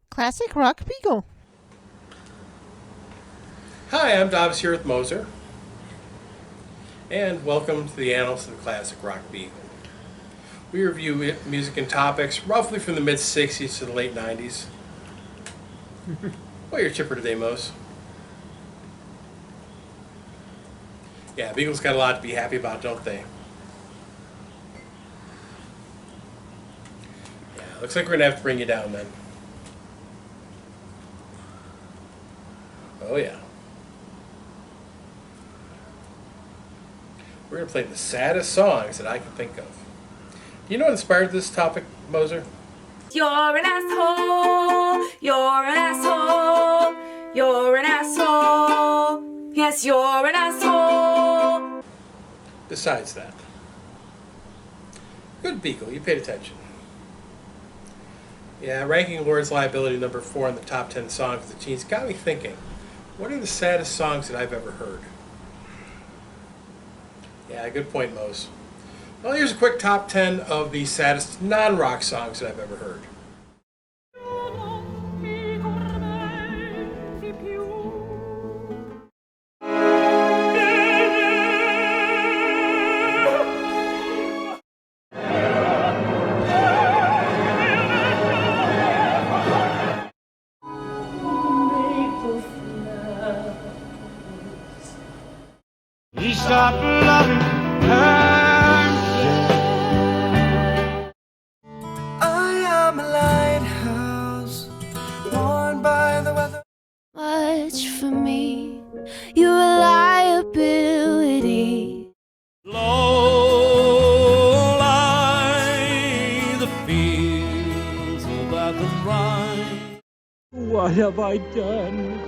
Classic Rock Beagle. Hi, I'm Dobbs here with Moser, and welcome to the Annals of the Classic Rock Beagle. We review music and topics roughly from the mid-60s to the late 90s. Well, you're chipper today, Mose. Yeah, Beagles got a lot to be happy about, don't they? Yeah, looks like we're going to have to bring you down then. Oh yeah. We're going to play the saddest songs that I can think of. Do you know what inspired this topic, Moser? You're an asshole. You're an asshole. You're an asshole. Yes, you're an asshole. Besides that. Good Beagle, you paid attention. Yeah, ranking Lord's Liability number 4 in the top 10 songs of the teens got me thinking, what are the saddest songs that I've ever heard? Yeah, good point, Mose. Well, here's a quick top 10 of the saddest non-rock songs that I've ever heard. He stopped loving her. I am a lighthouse, worn by the weather. Much for me, you're a liability. Low lie the fields about the Rhine. What have I done?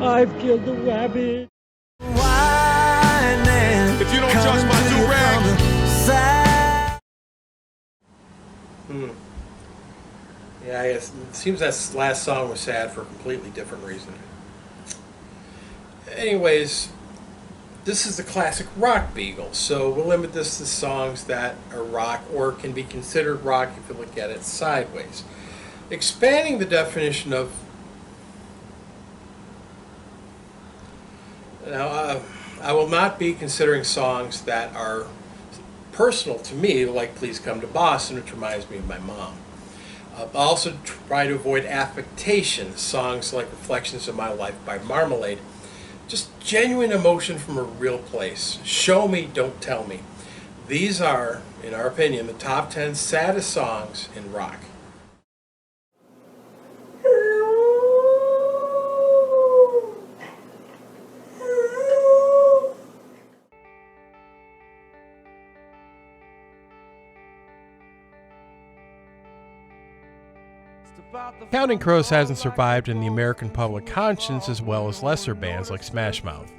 I've killed the rabbit. If you don't trust my do-rag. Yeah, I guess it seems that last song was sad for a completely different reason. Anyways, this is the Classic Rock Beagle, so we'll limit this to songs that are rock or can be considered rock if you look at it sideways. Expanding the definition of... Now, I will not be considering songs that are personal to me, like Please Come to Boston, which reminds me of my mom. I'll also try to avoid affectation, songs like Reflections of My Life by Marmalade. Just genuine emotion from a real place. Show me, don't tell me. These are, in our opinion, the top 10 saddest songs in rock. Counting Crows hasn't survived in the American public conscience as well as lesser bands like Smash Mouth.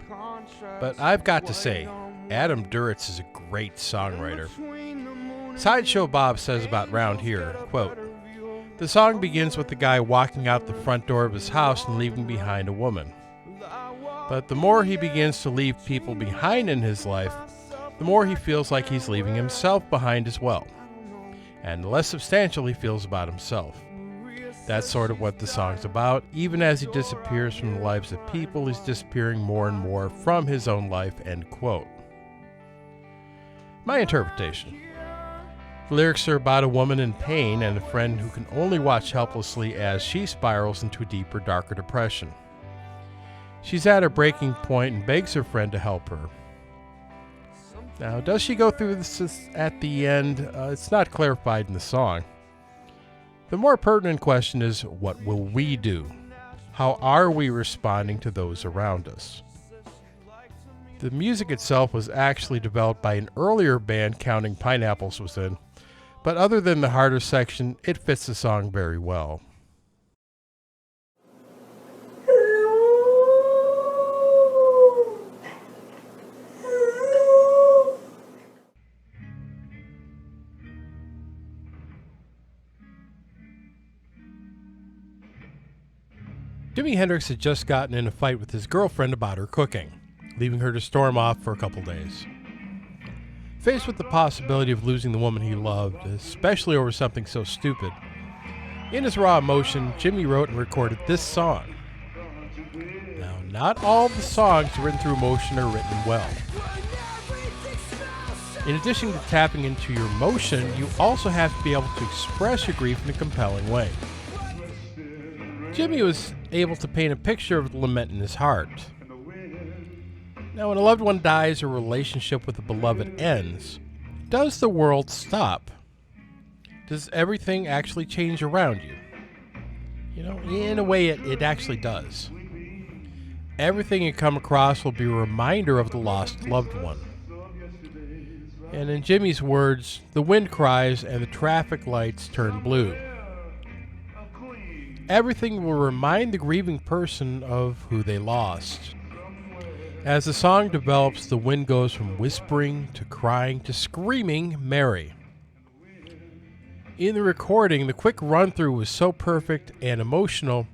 But I've got to say, Adam Duritz is a great songwriter. Sideshow Bob says about Round Here, quote, "The song begins with the guy walking out the front door of his house and leaving behind a woman. But the more he begins to leave people behind in his life, the more he feels like he's leaving himself behind as well. And the less substantial he feels about himself. That's sort of what the song's about. Even as he disappears from the lives of people, he's disappearing more and more from his own life," end quote. My interpretation. The lyrics are about a woman in pain and a friend who can only watch helplessly as she spirals into a deeper, darker depression. She's at her breaking point and begs her friend to help her. Now, does she go through this at the end? It's not clarified in the song. The more pertinent question is, what will we do? How are we responding to those around us? The music itself was actually developed by an earlier band Counting Pineapples was in, but other than the harder section, it fits the song very well. Jimi Hendrix had just gotten in a fight with his girlfriend about her cooking, leaving her to storm off for a couple days. Faced with the possibility of losing the woman he loved, especially over something so stupid, In his raw emotion, Jimmy wrote and recorded this song. Now, not all the songs written through emotion are written well. In addition to tapping into your emotion, you also have to be able to express your grief in a compelling way. Jimmy was able to paint a picture of the lament in his heart. Now, when a loved one dies or a relationship with a beloved ends, does the world stop? Does everything actually change around you? You know, in a way, it actually does. Everything you come across will be a reminder of the lost loved one. And in Jimmy's words, the wind cries and the traffic lights turn blue. Everything will remind the grieving person of who they lost. As the song develops, the wind goes from whispering to crying to screaming Mary. In the recording, the quick run-through was so perfect and emotional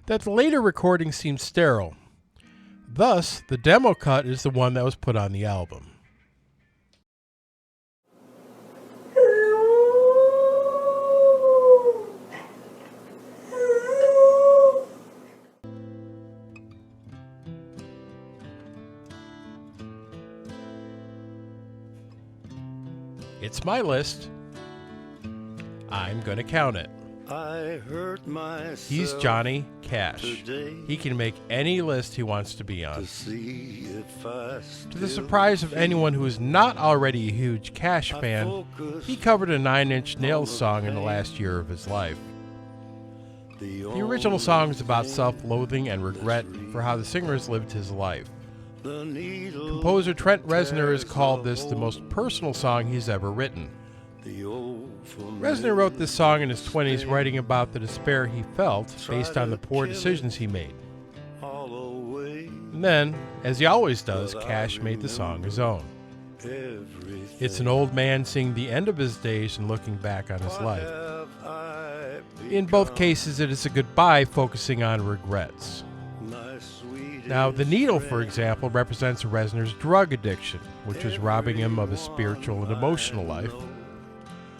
that the later recording seemed sterile. Thus, the demo cut is the one that was put on the album. It's my list. I'm gonna count it. I hurt myself. He's Johnny Cash. Today He can make any list he wants to be on. to see if I To the surprise of anyone who is not already a huge Cash fan, he covered a 9-Inch Nails song in the last year of his life. The original song is about self-loathing and regret for how the singer has lived his life. Composer Trent Reznor has called this the most personal song he's ever written. Reznor wrote this song in his 20s, writing about the despair he felt based on the poor decisions he made. And then, as he always does, Cash made the song his own. It's an old man seeing the end of his days and looking back on his life. In both cases, it is a goodbye focusing on regrets. Now, the needle, for example, represents Reznor's drug addiction, which was robbing him of his spiritual and emotional life,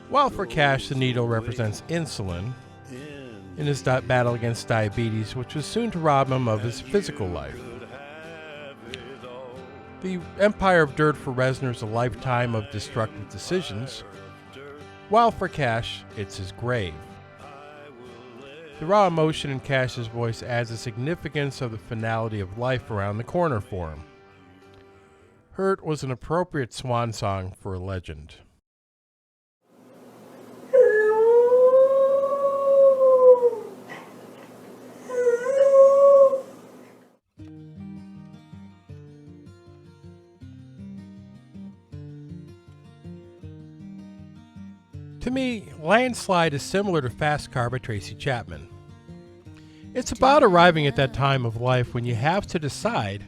while for Cash, the needle represents insulin in his battle against diabetes, which was soon to rob him of his physical life. The Empire of Dirt for Reznor is a lifetime of destructive decisions, while for Cash, it's his grave. The raw emotion in Cash's voice adds a significance of the finality of life around the corner for him. Hurt was an appropriate swan song for a legend. To me, Landslide is similar to Fast Car by Tracy Chapman. It's about arriving at that time of life when you have to decide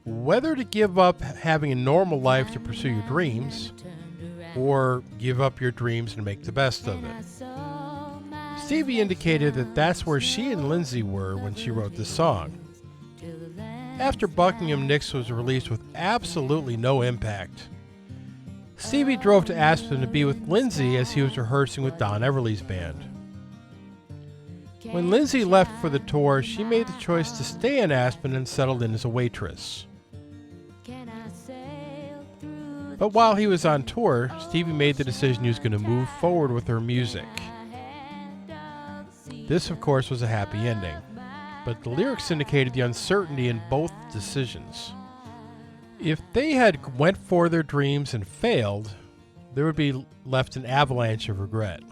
whether to give up having a normal life to pursue your dreams, or give up your dreams and make the best of it. Stevie indicated that that's where she and Lindsay were when she wrote this song. After Buckingham Nicks was released with absolutely no impact, Stevie drove to Aspen to be with Lindsay as he was rehearsing with Don Everly's band. When Lindsay left for the tour, she made the choice to stay in Aspen and settled in as a waitress. But while he was on tour, Stevie made the decision he was going to move forward with her music. This, of course, was a happy ending, but the lyrics indicated the uncertainty in both decisions. If they had went for their dreams and failed, there would be left an avalanche of regret.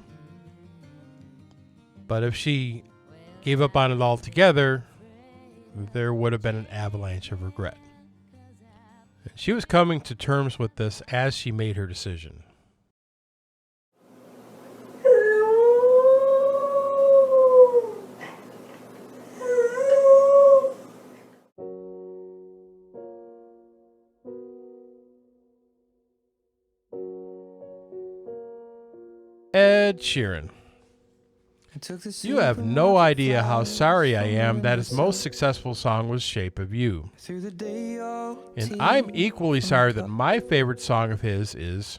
But if she gave up on it altogether, there would have been an avalanche of regret. She was coming to terms with this as she made her decision. Ed Sheeran. You have no idea how sorry I am that his most successful song was Shape of You. And I'm equally sorry that my favorite song of his is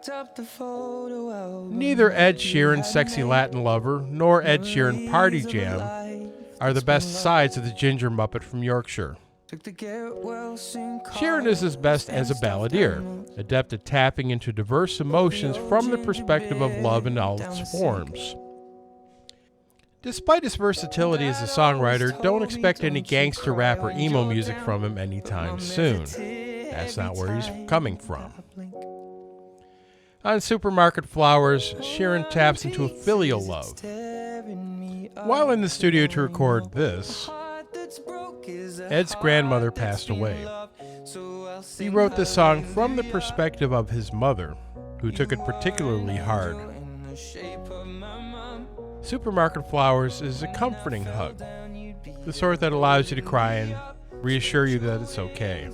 up the photo album. Neither Ed Sheeran's Sexy Latin Lover nor Ed Sheeran Party Jam are the best sides of the Ginger Muppet from Yorkshire. Sheeran is his best as a balladeer, adept at tapping into diverse emotions from the perspective of love in all its forms. Despite his versatility as a songwriter, don't expect any gangster rap or emo music from him anytime soon. That's not where he's coming from. On Supermarket Flowers, Sheeran taps into a filial love. While in the studio to record this, Ed's grandmother passed away. He wrote this song from the perspective of his mother, who took it particularly hard. Supermarket Flowers is a comforting hug, the sort that allows you to cry and reassure you that it's okay.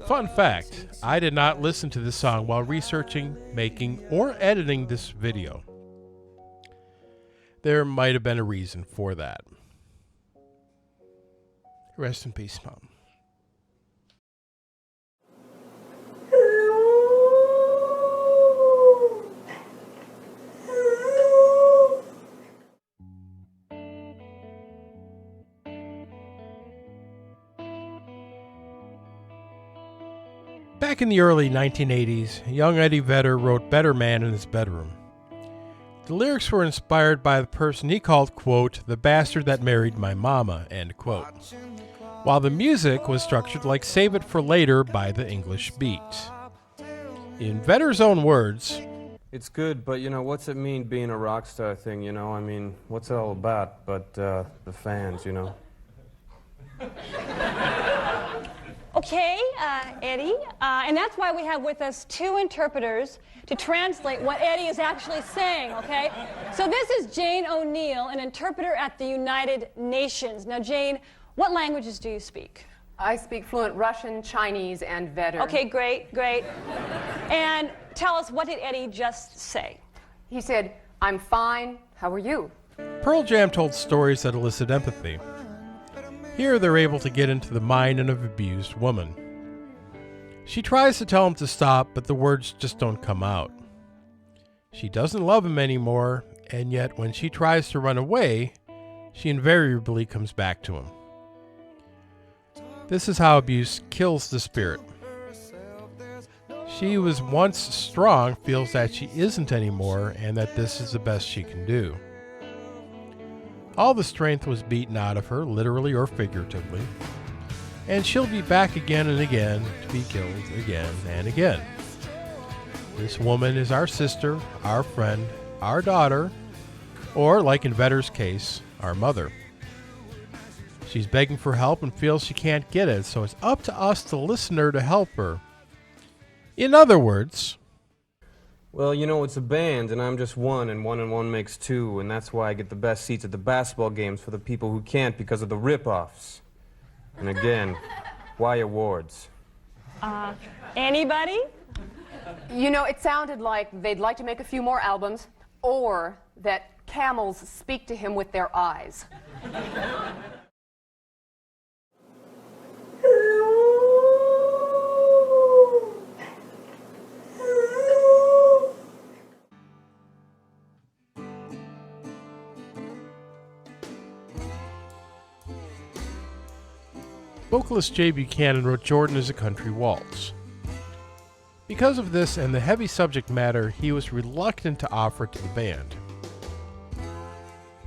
Fun fact, I did not listen to this song while researching, making, or editing this video. There might have been a reason for that. Rest in peace, Mom. Back in the early 1980s, young Eddie Vedder wrote Better Man in his bedroom. The lyrics were inspired by the person he called, quote, the bastard that married my mama, end quote, while the music was structured like Save It for Later by the English Beat. In Vedder's own words, it's good, but, what's it mean being a rock star thing, I mean, what's it all about but the fans, Okay, Eddie, and that's why we have with us two interpreters to translate what Eddie is actually saying, okay? So this is Jane O'Neill, an interpreter at the United Nations. Now, Jane, what languages do you speak? I speak fluent Russian, Chinese, and Vedder. Okay, great, great. And tell us, what did Eddie just say? He said, I'm fine, how are you? Pearl Jam told stories that elicit empathy. Here they're able to get into the mind of an abused woman. She tries to tell him to stop, but the words just don't come out. She doesn't love him anymore, and yet when she tries to run away, she invariably comes back to him. This is how abuse kills the spirit. She who was once strong feels that she isn't anymore, and that this is the best she can do. All the strength was beaten out of her, literally or figuratively, and she'll be back again and again to be killed again and again. This woman is our sister, our friend, our daughter, or, like in Vedder's case, our mother. She's begging for help and feels she can't get it, so it's up to us, the listener, to help her. In other words, well, it's a band, and I'm just one, and one makes two, and that's why I get the best seats at the basketball games for the people who can't because of the rip-offs. And again, why awards? Anybody? It sounded like they'd like to make a few more albums, or that camels speak to him with their eyes. vocalist Jay Buchanan wrote Jordan as a country waltz. Because of this and the heavy subject matter, he was reluctant to offer it to the band.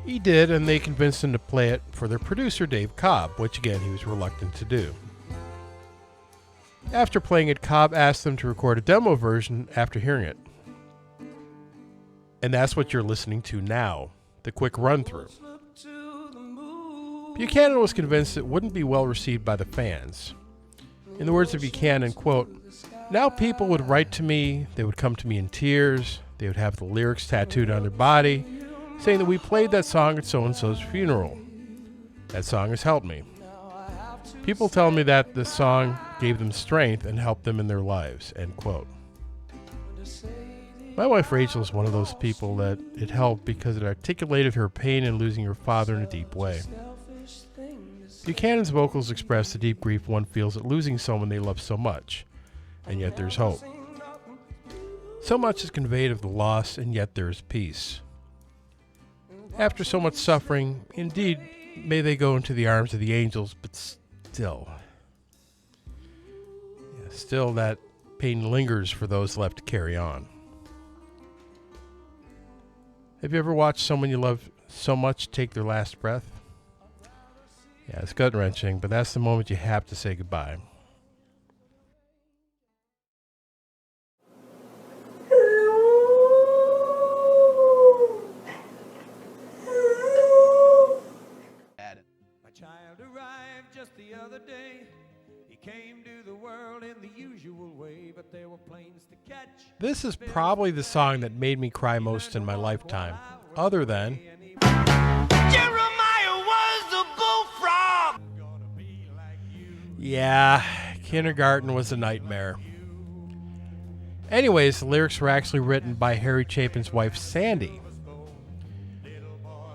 He did, and they convinced him to play it for their producer Dave Cobb, which again he was reluctant to do. After playing it, Cobb asked them to record a demo version after hearing it. And that's what you're listening to now, the quick run-through. Buchanan was convinced it wouldn't be well received by the fans. In the words of Buchanan, quote, "Now people would write to me, they would come to me in tears, they would have the lyrics tattooed on their body, saying that we played that song at so-and-so's funeral. That song has helped me. People tell me that the song gave them strength and helped them in their lives," end quote. My wife Rachel is one of those people that it helped because it articulated her pain in losing her father in a deep way. Buchanan's vocals express the deep grief one feels at losing someone they love so much, and yet there's hope. So much is conveyed of the loss, and yet there is peace. After so much suffering, indeed, may they go into the arms of the angels, but still. Still that pain lingers for those left to carry on. Have you ever watched someone you love so much take their last breath? Yeah, it's gut-wrenching, but that's the moment you have to say goodbye. My child arrived just the other day. He came to the world in the usual way, but there were planes to catch. This is probably the song that made me cry most in my lifetime, other than Jeremiah was the bullfrog. yeah, kindergarten was a nightmare. Anyways, the lyrics were actually written by Harry Chapin's wife, Sandy.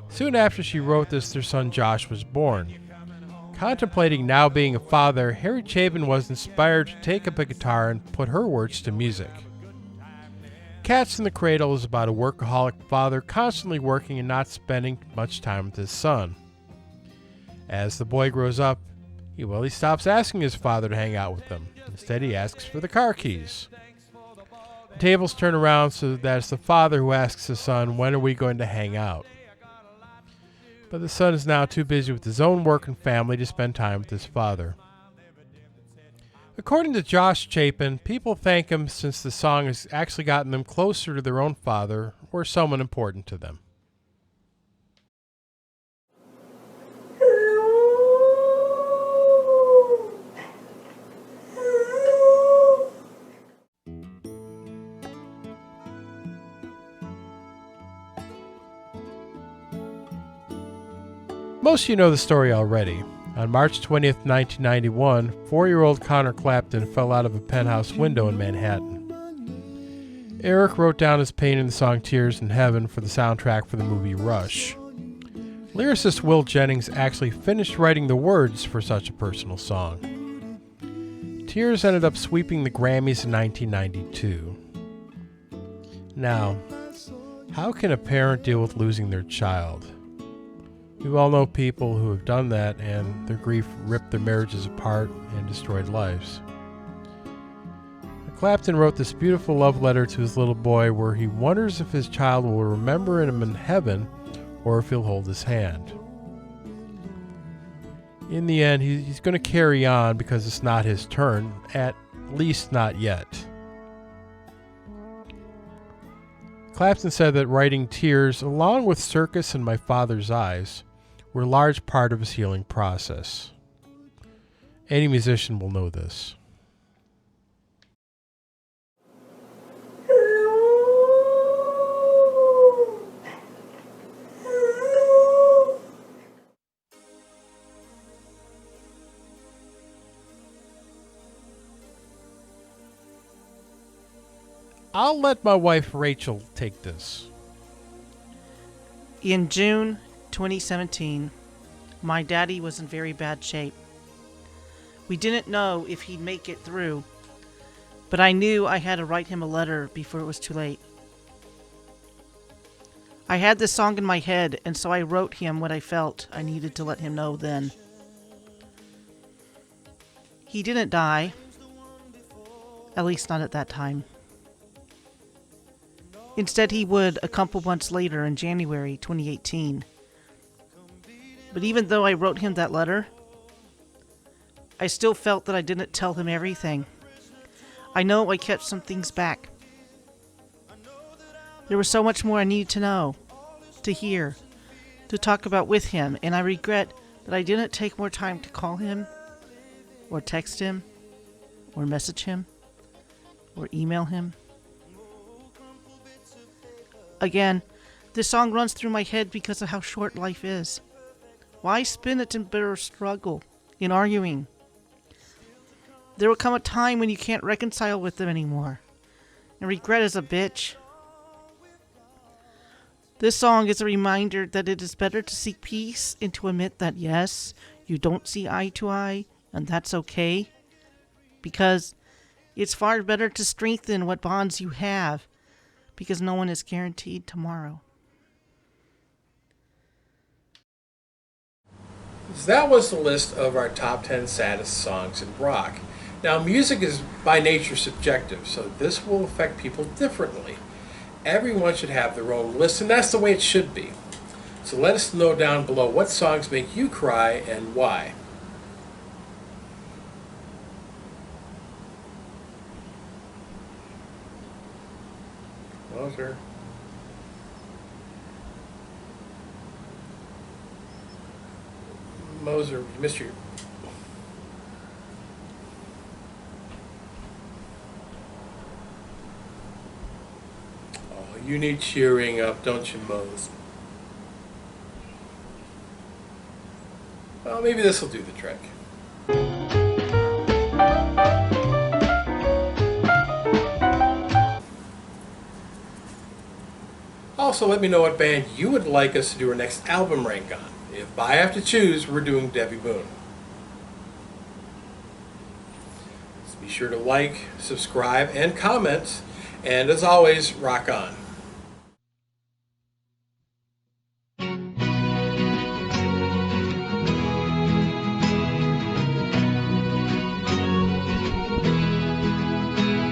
Soon after she wrote this, their son Josh was born. Contemplating now being a father, Harry Chapin was inspired to take up a guitar and put her words to music. Cats in the Cradle is about a workaholic father constantly working and not spending much time with his son. As the boy grows up, he stops asking his father to hang out with him. Instead, he asks for the car keys. The tables turn around so that it's the father who asks his son, "When are we going to hang out?" But the son is now too busy with his own work and family to spend time with his father. According to Josh Chapin, people thank him since the song has actually gotten them closer to their own father or someone important to them. Most of you know the story already. On March 20th, 1991, 4-year-old Connor Clapton fell out of a penthouse window in Manhattan. Eric wrote down his pain in the song Tears in Heaven for the soundtrack for the movie Rush. Lyricist Will Jennings actually finished writing the words for such a personal song. Tears ended up sweeping the Grammys in 1992. Now, how can a parent deal with losing their child? We all know people who have done that, and their grief ripped their marriages apart and destroyed lives. Clapton wrote this beautiful love letter to his little boy where he wonders if his child will remember him in heaven or if he'll hold his hand. In the end, he's going to carry on because it's not his turn, at least not yet. Clapton said that writing Tears, along with Circus and My Father's Eyes, were a large part of his healing process. Any musician will know this. I'll let my wife Rachel take this. In June 2017, my daddy was in very bad shape. We didn't know if he'd make it through, but I knew I had to write him a letter before it was too late. I had this song in my head, and so I wrote him what I felt I needed to let him know then. He didn't die, at least not at that time. Instead, he would a couple months later in January 2018. But even though I wrote him that letter, I still felt that I didn't tell him everything. I know I kept some things back. There was so much more I needed to know, to hear, to talk about with him, and I regret that I didn't take more time to call him, or text him, or message him, or email him. Again, this song runs through my head because of how short life is. Why spend it in bitter struggle, in arguing? There will come a time when you can't reconcile with them anymore, and regret is a bitch. This song is a reminder that it is better to seek peace and to admit that yes, you don't see eye to eye, and that's okay, because it's far better to strengthen what bonds you have because no one is guaranteed tomorrow. So that was the list of our top 10 saddest songs in rock. Now, music is by nature subjective, so this will affect people differently. Everyone should have their own list, and that's the way it should be. So let us know down below what songs make you cry and why. Moser. Moser, you missed your... Oh, you need cheering up, don't you, Mose? Well, maybe this will do the trick. Also, let me know what band you would like us to do our next album rank on. If I have to choose, we're doing Debbie Boone. So be sure to like, subscribe, and comment. And as always, rock on.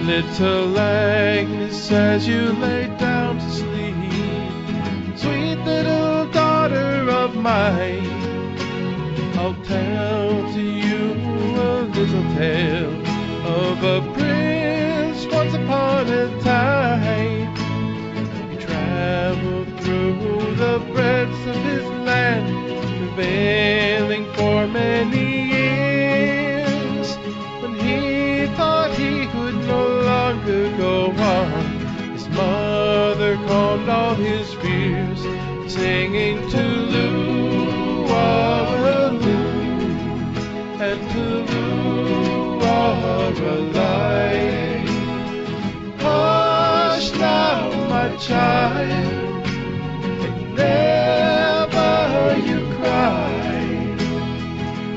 Little Agnes, as you lay down to sleep, sweet little daughter of mine, I'll tell to you a little tale of a prince once upon a time. He traveled through the breadth of his land, prevailing for many years. When he thought he could no longer go on, his mother calmed all his fears, singing Tulu, and Tulu, alive. Hush now, my child, and never you cry.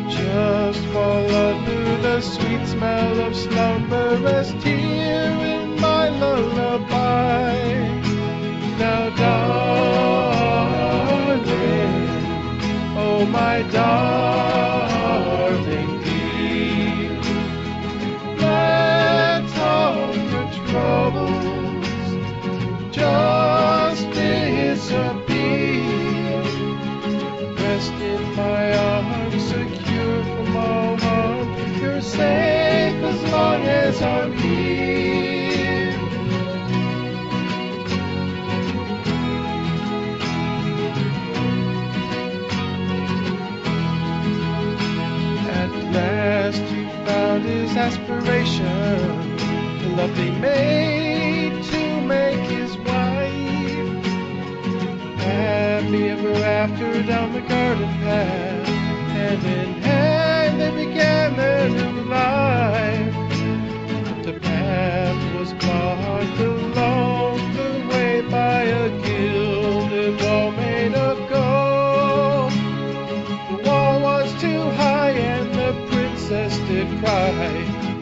Just fall under the sweet smell of slumber, rest here in my lullaby. Now, darling, oh my darling dear, let all your troubles just disappear. Rest in my arms, secure from all harm. You're safe as long as I'm here. At last he found his aspiration, the lovely maid to make his wife. Happy ever after down the garden path, hand in hand they began their new life. But the path was blocked along the way by a gilded wall made of gold. The wall was too high and the princess did cry.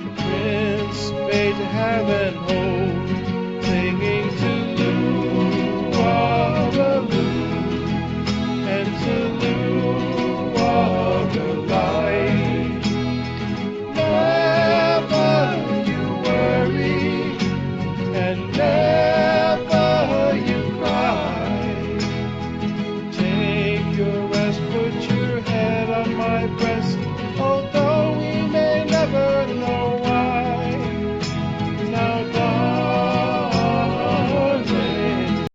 The prince bade to have and hold, singing Tulu, and Tulu, alive. Never you worry, and never you cry. Take your rest, put your head on my breast. Oh,